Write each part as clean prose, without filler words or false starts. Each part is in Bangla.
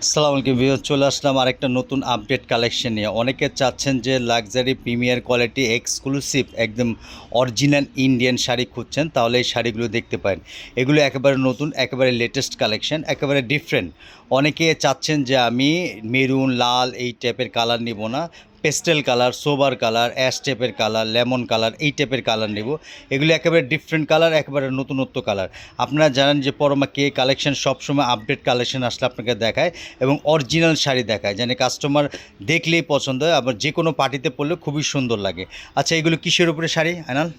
আসসালামু আলাইকুম ভিউয়ার্স, চলে আসলাম আরেকটা নতুন আপডেট কালেকশন নিয়ে। অনেকে চাচ্ছেন যে লাক্সারি প্রিমিয়ার কোয়ালিটি এক্সক্লুসিভ একদম অরিজিনাল ইন্ডিয়ান শাড়ি খুঁজছেন, তাহলে এই শাড়িগুলো দেখতে পারেন। এগুলো একেবারে নতুন, একেবারে লেটেস্ট কালেকশন, একেবারে ডিফারেন্ট। অনেকে চাচ্ছেন যে আমি মেরুন, লাল এই টাইপের কালার নিব না, pastel colour, sober colour, ash টাইপের কালার, লেমন কালার এই টাইপের কালার নেব। এগুলো একেবারে ডিফারেন্ট কালার, একেবারে নতুনত্ব কালার। আপনারা জানেন যে পরমা কে কালেকশন সবসময় আপডেট কালেকশন আসলে আপনাকে দেখায় এবং অরিজিনাল শাড়ি দেখায়, যেন কাস্টমার দেখলেই পছন্দ হয়, আবার যে কোনো পার্টিতে পরলে খুবই সুন্দর লাগে। আচ্ছা, এগুলো কিসের উপরে শাড়ি আনাল?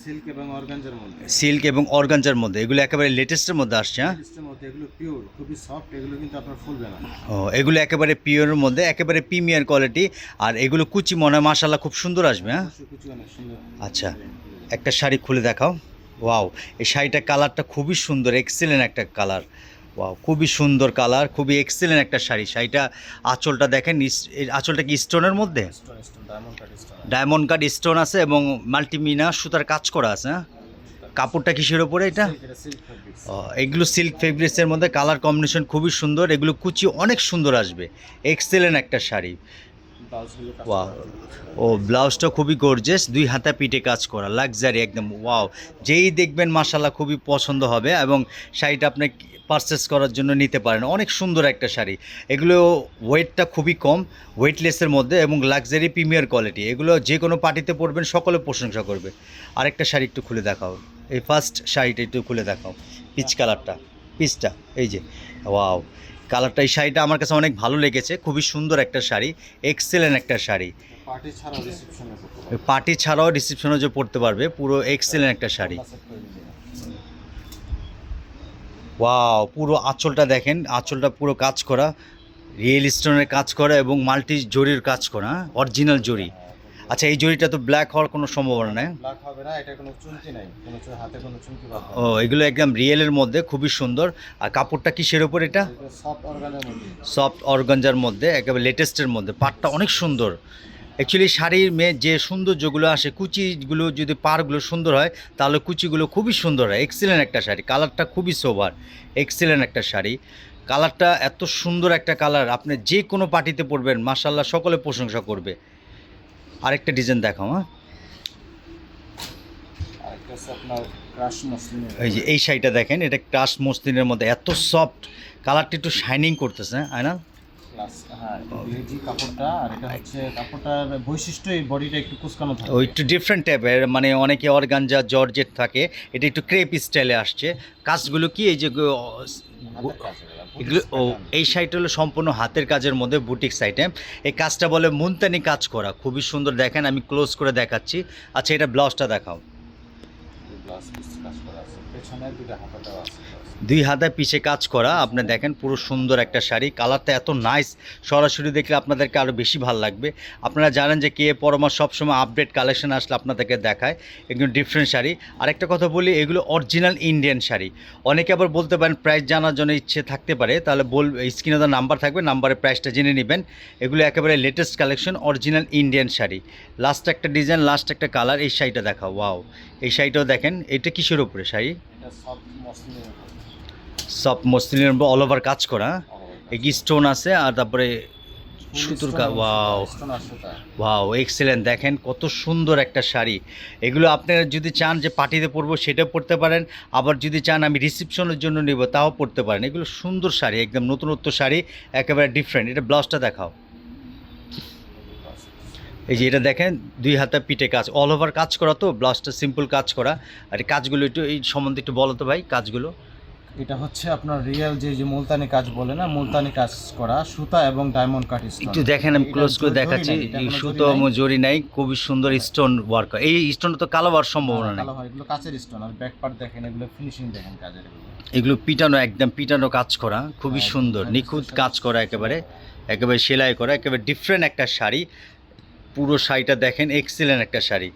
সিল্ক এবং অর্গানজার মধ্যে। সিল্ক এবং অর্গানজার মধ্যে, এগুলো একেবারে লেটেস্টের মধ্যে আসছে। হ্যাঁ, লেটেস্টের মধ্যে, এগুলো পিওর, খুবই সফট, এগুলো কিন্তু আপনার ফুলবে না। ও, এগুলো একেবারে পিওরের মধ্যে, একেবারে প্রিমিয়ার কোয়ালিটি। আর এগুলো কুচি মনে হয় মাশাআল্লাহ খুব সুন্দর আসবে। হ্যাঁ, কুচি অনেক সুন্দর। আচ্ছা, একটা শাড়ি খুলে দেখাও। ওয়াও, এই শাড়িটার কালারটা খুবই সুন্দর, এক্সেলেন্ট একটা কালার। ওয়াও, খুবই সুন্দর কালার, খুবই এক্সেলেন্ট একটা শাড়ি। শাড়িটা আঁচলটা দেখেন, এই আঁচলটা কি স্টোনের মধ্যে? Stone stone diamond cut stone. Diamond cut stone আছে এবং মাল্টিমিনা সুতার কাজ করা আছে। হ্যাঁ, কাপড়টা কিসের ওপরে এটা? Silk fabrics. এগুলো সিল্ক ফেব্রিক্সের মধ্যে, কালার কম্বিনেশন খুবই সুন্দর। এগুলো কুচি অনেক সুন্দর আসবে, এক্সেলেন্ট একটা শাড়ি। ব্লাউজগুলো ওয়াও, ও ব্লাউজটা খুবই গর্জিয়াস, দুই হাতা পিঠে কাজ করা, লাক্সারি একদম। ওয়াও, যেই দেখবেন মাশাআল্লাহ খুবই পছন্দ হবে এবং শাড়িটা আপনি পারচেস করার জন্য নিতে পারেন। অনেক সুন্দর একটা শাড়ি। এগুলো ওয়েটটা খুবই কম, ওয়েটলেসের মধ্যে এবং লাক্সারি প্রিমিয়ার কোয়ালিটি। এগুলো যে কোনো পার্টিতে পরবেন, সকলে প্রশংসা করবে। আরেকটা শাড়ি একটু খুলে দেখাও, এই ফার্স্ট শাড়িটা একটু খুলে দেখাও, পিচ কালারটা, পিচটা এই যে। ওয়াও, কালারটা, এই শাড়িটা আমার কাছে অনেক ভালো লেগেছে, খুবই সুন্দর একটা শাড়ি, এক্সেলেন্ট একটা শাড়ি। পার্টি ছাড়াও রিসেপশনে পড়তে পারবে। পার্টি ছাড়াও রিসেপশনে যে পরতে পারবে, পুরো এক্সেলেন্ট একটা শাড়ি। সেট করে দিবে। ওয়াও, পুরো আঁচলটা দেখেন, আঁচলটা পুরো কাজ করা, রিয়েল স্টোনের কাজ করা এবং মাল্টি জরির কাজ করা, অরিজিনাল জরি। আচ্ছা, এই জরিটা তো ব্ল্যাক হওয়ার কোনো সম্ভাবনা নেই? ব্ল্যাক হবে না, এটা কোনো চুমকি নাই, কোনো হাতে কোনো চুমকি পাবে ও, এগুলো একদম রিয়েলের মধ্যে, খুবই সুন্দর। আর কাপড়টা কিসের ওপর এটা? না। সফট অর্গানের মধ্যে। সফট অর্গানজার মধ্যে, একেবারে লেটেস্টের মধ্যে। পাটটা অনেক সুন্দর। অ্যাকচুয়ালি শাড়ির যে সৌন্দর্যগুলো আসে, কুচিগুলো যদি পাড়গুলো সুন্দর হয়, তাহলে কুচিগুলো খুবই সুন্দর হয়। এক্সেলেন্ট একটা শাড়ি, কালারটা খুবই সোবার, এক্সেলেন্ট একটা শাড়ি। কালারটা এত সুন্দর একটা কালার, আপনি যে কোনো পার্টিতে পরবেন মাশাআল্লাহ সকলে প্রশংসা করবে। আরেকটা ডিজাইন দেখাও। হ্যাঁ, আরেকটা হচ্ছে আপনার ক্রাশ মসলিনের। এই যে এই শাড়িটা দেখেন, এটা ক্রাশ মসলিনের মধ্যে, এত সফট, কালারটা একটু শাইনিং করতেছে। হ্যাঁ না? প্লাস হ্যাঁ, গ্লেজি কাপড়টা, আর এটা হচ্ছে কাপড়টার বৈশিষ্ট্য, এই বডিটা একটু কুচকানো থাকে। ও, একটু ডিফারেন্ট টাইপের, মানে অনেকে অর্গানজা জর্জেট থাকে, এটা একটু ক্রেপ স্টাইলে আসছে। কাজগুলো কি এই যে হাতের কাজ এগুলা, এগুলো, বুটিক্স ও, প্যাটার্ন। এই শাড়িটা হলো সম্পূর্ণ হাতের কাজের মধ্যে, বুটিক্স আইটেম। এই কাজটা বলে মুলতানি কাজ করা, খুবই সুন্দর। দেখেন, আমি ক্লোজ করে দেখাচ্ছি। আচ্ছা, এটা ব্লাউজটা দেখাও। ব্লাউজ পিস কাজ করা আছে, পেছনে দুটো হাতা দেওয়া আছে। দুই হাতে পিছে কাজ করা, আপনি দেখেন পুরো সুন্দর একটা শাড়ি। কালারটা এত নাইস, সরাসরি দেখলে আপনাদেরকে আরও বেশি ভালো লাগবে। আপনারা জানেন যে কে পরমা সবসময় আপডেট কালেকশন আসলে আপনাদেরকে দেখায় একদম ডিফারেন্ট শাড়ি। আরেকটা কথা বলি, এগুলো অরিজিনাল ইন্ডিয়ান শাড়ি। অনেকে আবার বলতে পারেন প্রাইস জানার জন্য ইচ্ছে থাকতে পারে, তাহলে স্ক্রিনে তো নাম্বার থাকবে, নাম্বারে প্রাইসটা জেনে নেবেন। এগুলো একেবারে latest collection, original Indian sari. Last একটা ডিজাইন, লাস্ট একটা কালার, এই শাড়িটা দেখাও। ওয়াও, এই শাড়িটাও দেখেন। এটা কিসের উপরে শাড়ি? এটা সফট মসলিনের উপর। সব মসলিনের অল ওভার কাজ করা, এই স্টোন আছে, আর তারপরে সুতোর ওয়াও, স্টোন আর সুতা। Wow, excellent. দেখেন কত সুন্দর একটা শাড়ি। এগুলো আপনারা যদি চান যে পার্টিতে পরবো, সেটাও পরতে পারেন। আবার যদি চান আমি রিসেপশনের জন্য নেব, তাও পরতে পারেন। এগুলো সুন্দর শাড়ি, একদম নতুনত্ব শাড়ি, একেবারে ডিফারেন্ট। এটা ব্লাউজটা দেখাও। এই যে এটা দেখেন, দুই হাতে পিঠে কাজ, অল ওভার কাজ করা, তো ব্লাউজটা সিম্পল কাজ করা। আর এই কাজগুলো একটু এই সম্বন্ধে একটু বলো তো ভাই, কাজগুলো। এটা হচ্ছে আপনার রিয়েল যে মুলতানি কাজ বলে না, মুলতানি কাজ করা, সুতা এবং ডায়মন্ড কাট স্টোন। একটু দেখেন, আমি ক্লোজ করে দেখাচ্ছি। সুতো জরি নাই, খুবই সুন্দর স্টোন ওয়ার্ক। এই স্টোনটা তো কালো হওয়ার সম্ভাবনা নেই। কালো হয়, এগুলো কাচের স্টোন। আর ব্যাক পার্ট দেখেন, এগুলো ফিনিশিং দেখেন কাজের। এগুলো পিটানো, একদম পিটানো কাজ করা, খুবই সুন্দর, নিখুঁত কাজ করা, একেবারে একেবারে সেলাই করা, একেবারে ডিফারেন্ট একটা শাড়ি। পুরো শাড়িটা দেখেন, এক্সেলেন্ট একটা শাড়ি।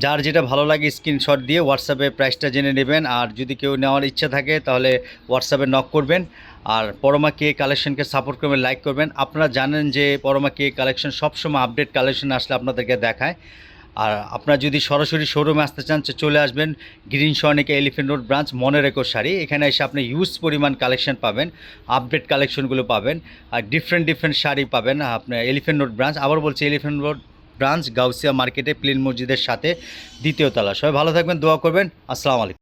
যার যেটা ভালো লাগে স্ক্রিনশট দিয়ে হোয়াটসঅ্যাপে প্রাইসটা জেনে নেবেন। আর যদি কেউ নেওয়ার ইচ্ছা থাকে তাহলে হোয়াটসঅ্যাপে নক করবেন। আর পরমা কে কালেকশনকে সাপোর্ট করবেন, লাইক করবেন। আপনারা জানেন যে পরমা কে কালেকশন সবসময় আপডেট কালেকশন আসলে আপনাদেরকে দেখায়। আর আপনারা যদি সরাসরি শোরুমে আসতে চান চলে আসবেন green Swarnika elephant road branch মনে রেখো শাড়ি। এখানে এসে আপনি হিউজ পরিমাণ কালেকশন পাবেন, আপডেট কালেকশনগুলো পাবেন, আর ডিফারেন্ট শাড়ি পাবেন আপনার এলিফেন্ট রোড ব্রাঞ্চ। আবার বলছি এলিফেন্ট রোড ব্রাঞ্চ গাউসিয়া মার্কেটে প্লেন মসজিদের সাথে দ্বিতীয় তলা। সবাই ভালো থাকবেন, দোয়া করবেন। আসসালামু আলাইকুম।